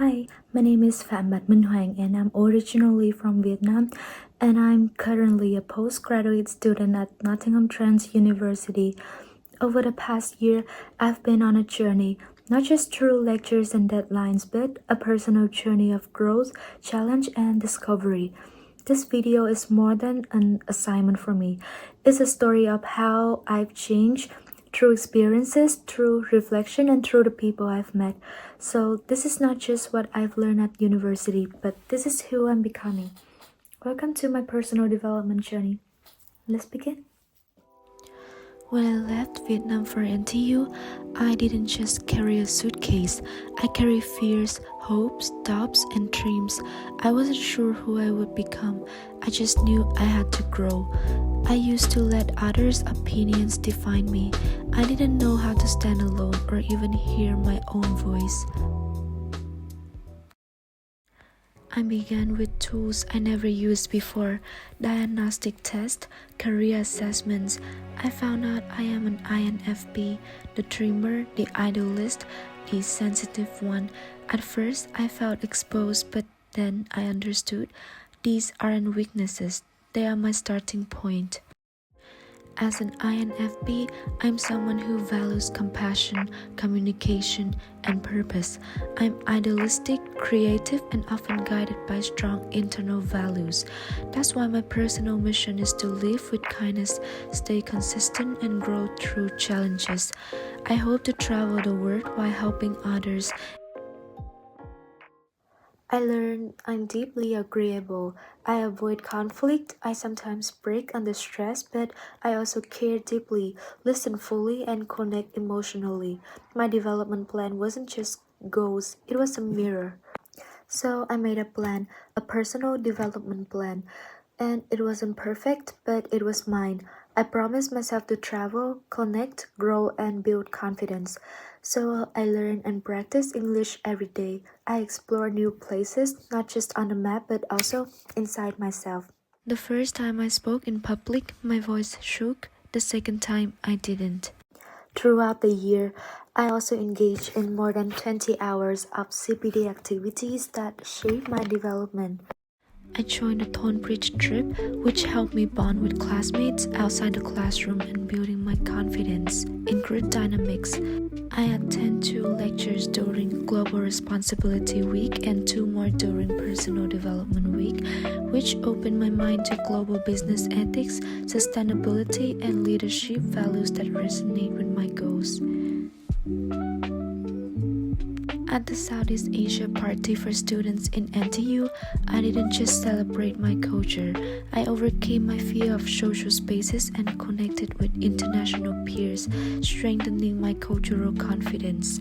Hi, my name is Phạm Bạch Minh Hoàng and I'm originally from Vietnam and I'm currently a postgraduate student at Nottingham Trent University. Over the past year, I've been on a journey, not just through lectures and deadlines, but a personal journey of growth, challenge, and discovery. This video is more than an assignment for me. It's a story of how I've changed through experiences, through reflection, and through the people I've met. So this is not just what I've learned at university, but this is who I'm becoming. Welcome to my personal development journey. Let's begin. When I left Vietnam for NTU, I didn't just carry a suitcase. I carried fears, hopes, doubts, and dreams. I wasn't sure who I would become. I just knew I had to grow. I used to let others' opinions define me. I didn't know how to stand alone or even hear my own voice. I began with tools I never used before: diagnostic tests, career assessments. I found out I am an INFP, the dreamer, the idealist, the sensitive one. At first, I felt exposed, but then I understood these aren't weaknesses, they are my starting point. As an INFP, I'm someone who values compassion, communication, and purpose. I'm idealistic, creative, and often guided by strong internal values. That's why my personal mission is to live with kindness, stay consistent, and grow through challenges. I hope to travel the world while helping others. I learned I'm deeply agreeable. I avoid conflict. I sometimes break under stress, but I also care deeply, listen fully, and connect emotionally. My development plan wasn't just goals, it was a mirror. So I made a plan, a personal development plan. And it wasn't perfect, but it was mine. I promised myself to travel, connect, grow, and build confidence. So I learn and practice English every day. I explore new places, not just on the map, but also inside myself. The first time I spoke in public, my voice shook. The second time, I didn't. Throughout the year, I also engaged in more than 20 hours of CPD activities that shaped my development. I joined a Tonebridge trip, which helped me bond with classmates outside the classroom and building my confidence in group dynamics. I attend 2 lectures during Global Responsibility Week and 2 more during Personal Development Week, which opened my mind to global business ethics, sustainability, and leadership values that resonate with my goals. At the Southeast Asia party for students in NTU, I didn't just celebrate my culture. I overcame my fear of social spaces and connected with international peers, strengthening my cultural confidence.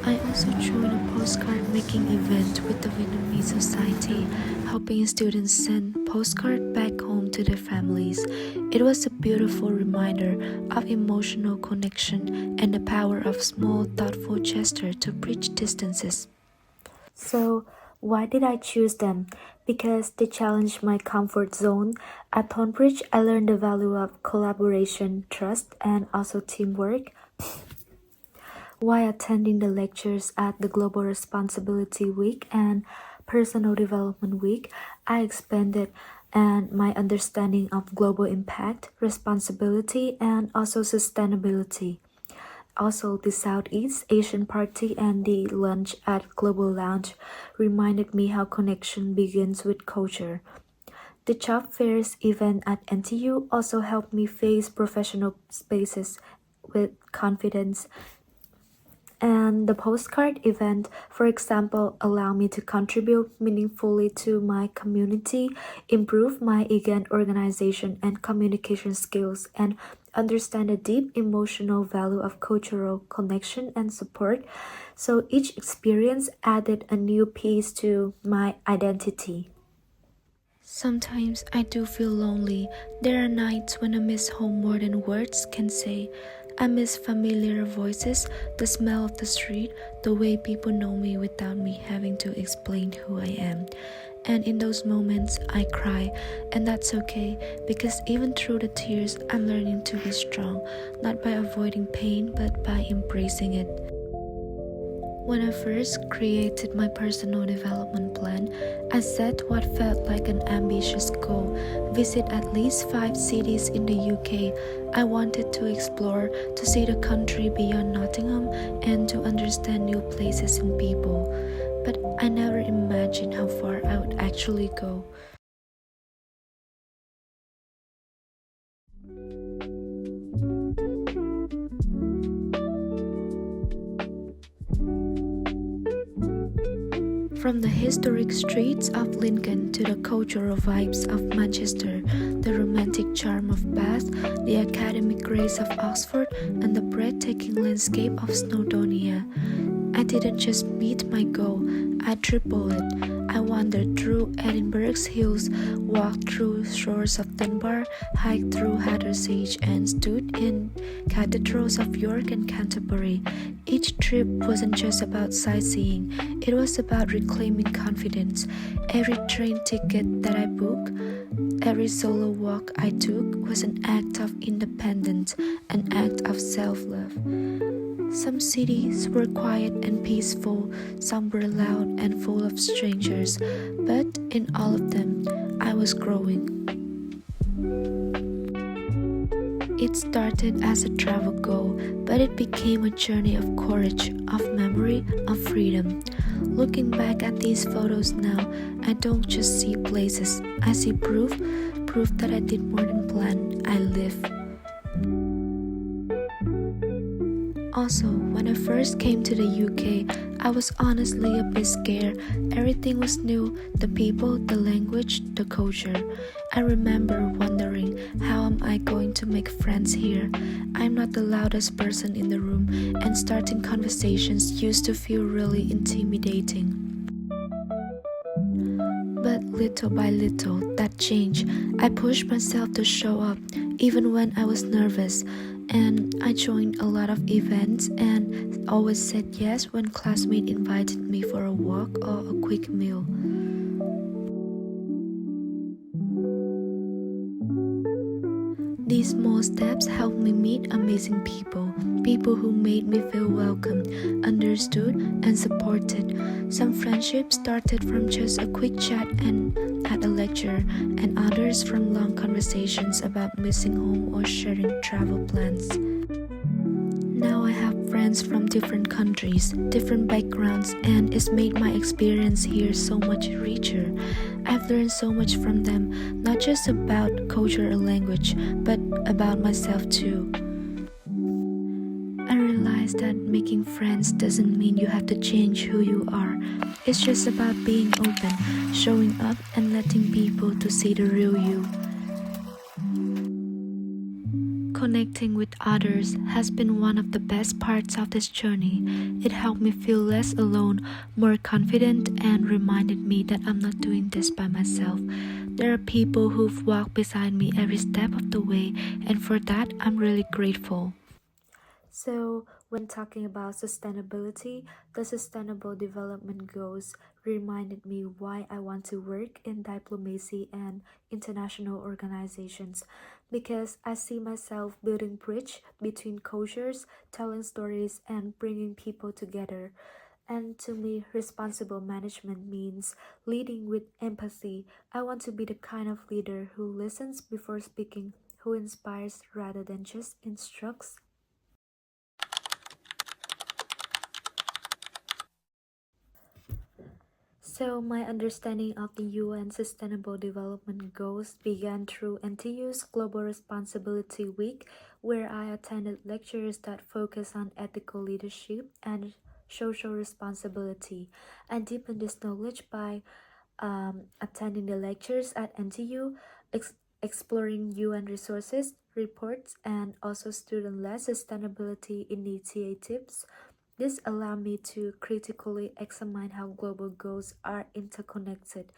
I also joined a postcard making event with the Vietnamese Society, helping students send postcards back home to their families. It was a beautiful reminder of emotional connection and the power of small, thoughtful gestures to bridge distances. So, why did I choose them? Because they challenged my comfort zone. At Tonebridge, I learned the value of collaboration, trust, and also teamwork. While attending the lectures at the Global Responsibility Week and Personal Development Week, I expanded and my understanding of global impact, responsibility, and also sustainability. Also, the Southeast Asian Party and the lunch at Global Lounge reminded me how connection begins with culture. The job fairs event at NTU also helped me face professional spaces with confidence. And the postcard event, for example, allow me to contribute meaningfully to my community, improve my event organization and communication skills, and understand the deep emotional value of cultural connection and support. So each experience added a new piece to my identity. Sometimes I do feel lonely. There are nights when I miss home more than words can say. I miss familiar voices, the smell of the street, the way people know me without me having to explain who I am. And in those moments, I cry, and that's okay, because even through the tears, I'm learning to be strong, not by avoiding pain, but by embracing it. When I first created my personal development plan, I set what felt like an ambitious goal: visit at least 5 cities in the UK. I wanted to explore, to see the country beyond Nottingham, and to understand new places and people. But I never imagined how far I would actually go. From the historic streets of Lincoln to the cultural vibes of Manchester, the romantic charm of Bath, the academic grace of Oxford, and the breathtaking landscape of Snowdonia, I didn't just meet my goal, I tripled it. I wandered through Edinburgh's hills, walked through shores of Dunbar, hiked through Hathersage, and stood in cathedrals of York and Canterbury. Each trip wasn't just about sightseeing, it was about reclaiming confidence. Every train ticket that I booked, every solo walk I took was an act of independence, an act of self-love. Some cities were quiet and peaceful, some were loud and full of strangers, but in all of them, I was growing. It started as a travel goal, but it became a journey of courage, of memory, of freedom. Looking back at these photos now, I don't just see places, I see proof that I did more than plan, I live. Also, when I first came to the UK, I was honestly a bit scared. Everything was new: the people, the language, the culture. I remember wondering, how am I going to make friends here? I'm not the loudest person in the room, and starting conversations used to feel really intimidating. But little by little, that changed. I pushed myself to show up, even when I was nervous. And I joined a lot of events and always said yes when classmates invited me for a walk or a quick meal. These small steps helped me meet amazing people, people who made me feel welcome, understood, and supported. Some friendships started from just a quick chat and at a lecture, and others from long conversations about missing home or sharing travel plans. Now I have friends from different countries, different backgrounds, and it's made my experience here so much richer. I've learned so much from them, not just about culture or language, but about myself too. I realized that making friends doesn't mean you have to change who you are. It's just about being open, showing up, and letting people to see the real you. Connecting with others has been one of the best parts of this journey. It helped me feel less alone, more confident, and reminded me that I'm not doing this by myself. There are people who've walked beside me every step of the way, and for that, I'm really grateful. So, when talking about sustainability, the Sustainable Development Goals reminded me why I want to work in diplomacy and international organizations, because I see myself building bridge between cultures, telling stories, and bringing people together. And to me, responsible management means leading with empathy. I want to be the kind of leader who listens before speaking, who inspires rather than just instructs. So, my understanding of the UN Sustainable Development Goals began through NTU's Global Responsibility Week, where I attended lectures that focus on ethical leadership and social responsibility. I deepened this knowledge by attending the lectures at NTU, exploring UN resources, reports, and also student-led sustainability initiatives. This allowed me to critically examine how global goals are interconnected,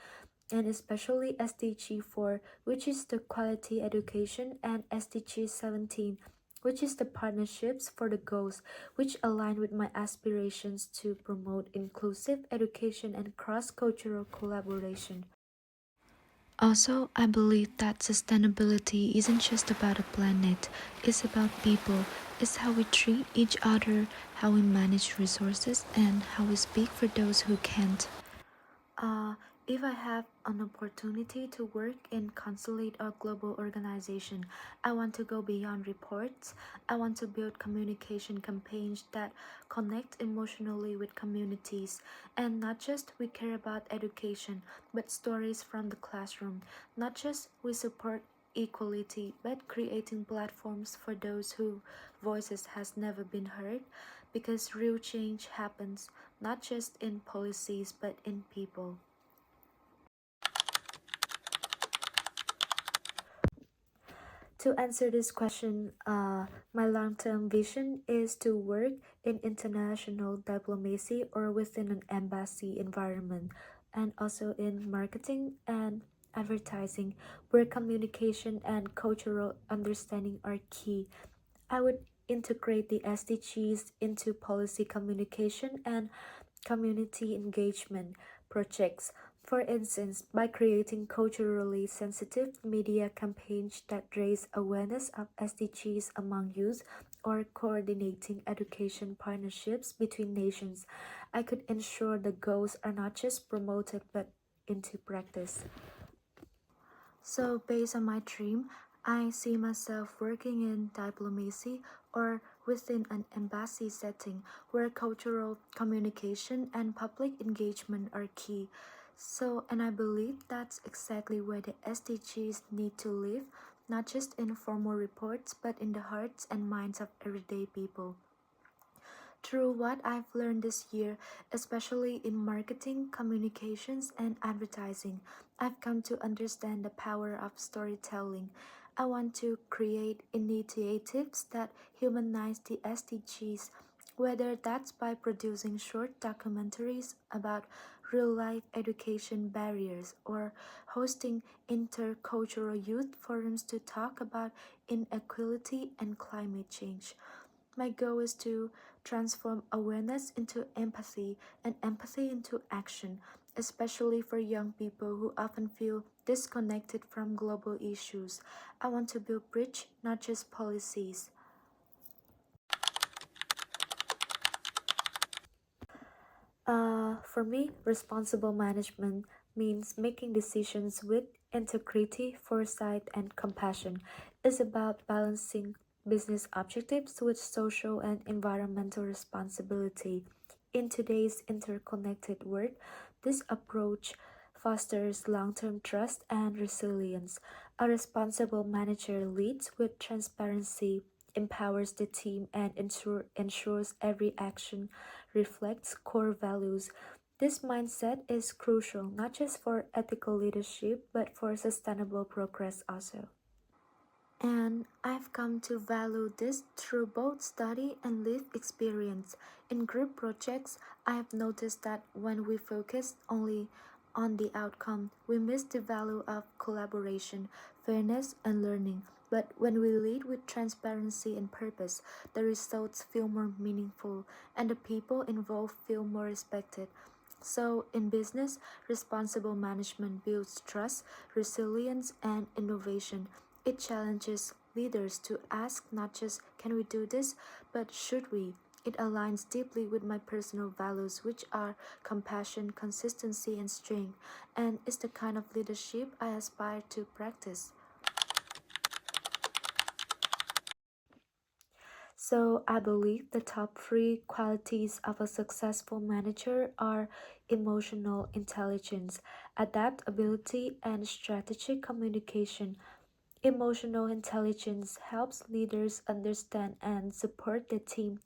and especially SDG 4, which is the quality education, and SDG 17, which is the partnerships for the goals, which align with my aspirations to promote inclusive education and cross-cultural collaboration. Also, I believe that sustainability isn't just about a planet, it's about people. is how we treat each other, how we manage resources, and how we speak for those who can't. Uh, if I have an opportunity to work in consulate or global organization, I want to go beyond reports. I want to build communication campaigns that connect emotionally with communities, and not just we care about education, but stories from the classroom. Not just we support equality, but creating platforms for those whose voices has never been heard, because real change happens not just in policies but in people. To answer this question, my long term vision is to work in international diplomacy or within an embassy environment, and also in marketing and advertising, where communication and cultural understanding are key. I would integrate the SDGs into policy communication and community engagement projects. For instance, by creating culturally sensitive media campaigns that raise awareness of SDGs among youth or coordinating education partnerships between nations, I could ensure the goals are not just promoted but into practice. So, based on my dream, I see myself working in diplomacy or within an embassy setting where cultural communication and public engagement are key. So, and I believe that's exactly where the SDGs need to live, not just in formal reports, but in the hearts and minds of everyday people. Through what I've learned this year, especially in marketing, communications, and advertising, I've come to understand the power of storytelling. I want to create initiatives that humanize the SDGs, whether that's by producing short documentaries about real life education barriers or hosting intercultural youth forums to talk about inequality and climate change. My goal is to transform awareness into empathy and empathy into action, especially for young people who often feel disconnected from global issues. I want to build bridge, not just policies. For me, responsible management means making decisions with integrity, foresight, and compassion. It's about balancing business objectives with social and environmental responsibility. In today's interconnected world, this approach fosters long term trust and resilience. A responsible manager leads with transparency, empowers the team, and ensures every action reflects core values. This mindset is crucial not just for ethical leadership but for sustainable progress also. And I've come to value this through both study and lived experience. In group projects, I have noticed that when we focus only on the outcome, we miss the value of collaboration, fairness, and learning. But when we lead with transparency and purpose, the results feel more meaningful and the people involved feel more respected. So, in business, responsible management builds trust, resilience, and innovation. It challenges leaders to ask not just can we do this, but should we? It aligns deeply with my personal values, which are compassion, consistency, and strength, and is the kind of leadership I aspire to practice. So, I believe the top three qualities of a successful manager are emotional intelligence, adaptability, and strategic communication. Emotional intelligence helps leaders understand and support the team.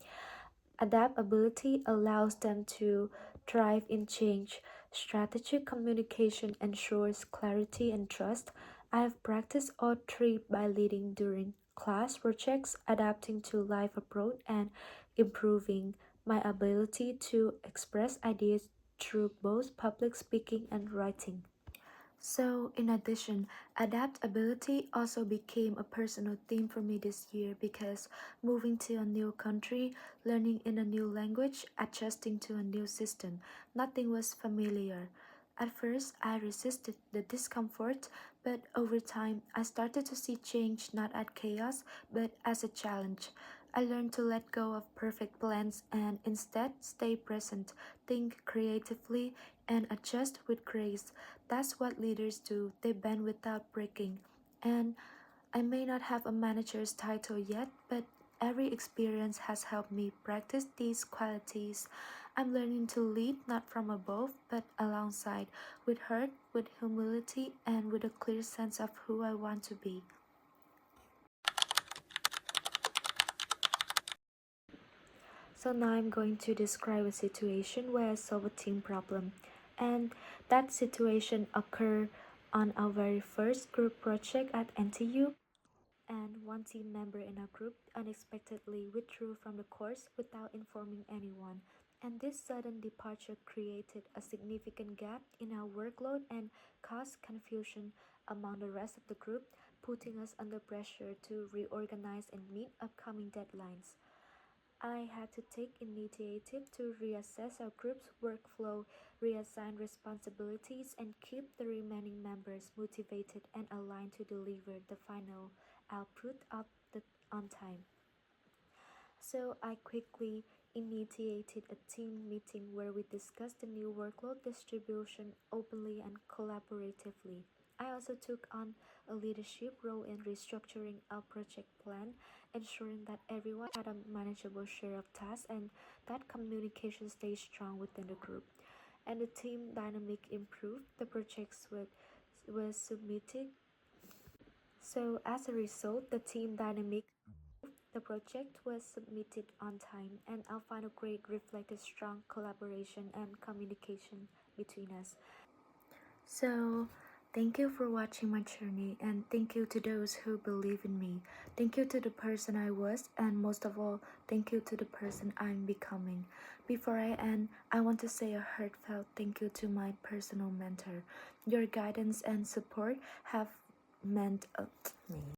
Adaptability allows them to thrive in change. Strategic communication ensures clarity and trust. I have practiced all three by leading during class projects, adapting to life abroad, and improving my ability to express ideas through both public speaking and writing. So, in addition, adaptability also became a personal theme for me this year because moving to a new country, learning in a new language, adjusting to a new system, nothing was familiar. At first, I resisted the discomfort, but over time, I started to see change not as chaos, but as a challenge. I learned to let go of perfect plans and instead stay present, think creatively, and adjust with grace. That's what leaders do. They bend without breaking. And I may not have a manager's title yet, but every experience has helped me practice these qualities. I'm learning to lead not from above, but alongside, with heart, with humility, and with a clear sense of who I want to be. So now I'm going to describe a situation where I solve a team problem. And that situation occurred on our very first group project at NTU. And one team member in our group unexpectedly withdrew from the course without informing anyone. And this sudden departure created a significant gap in our workload and caused confusion among the rest of the group, putting us under pressure to reorganize and meet upcoming deadlines. I had to take initiative to reassess our group's workflow, reassign responsibilities, and keep the remaining members motivated and aligned to deliver the final output on time. So I quickly initiated a team meeting where we discussed the new workload distribution openly and collaboratively. I also took on a leadership role in restructuring our project plan, ensuring that everyone had a manageable share of tasks and that communication stayed strong within the group. And the team dynamic improved, the projects were submitted. So as a result, the project was submitted on time, and our final grade reflected strong collaboration and communication between us. So, thank you for watching my journey, and thank you to those who believe in me. Thank you to the person I was, and most of all, thank you to the person I'm becoming. Before I end, I want to say a heartfelt thank you to my personal mentor. Your guidance and support have meant a me.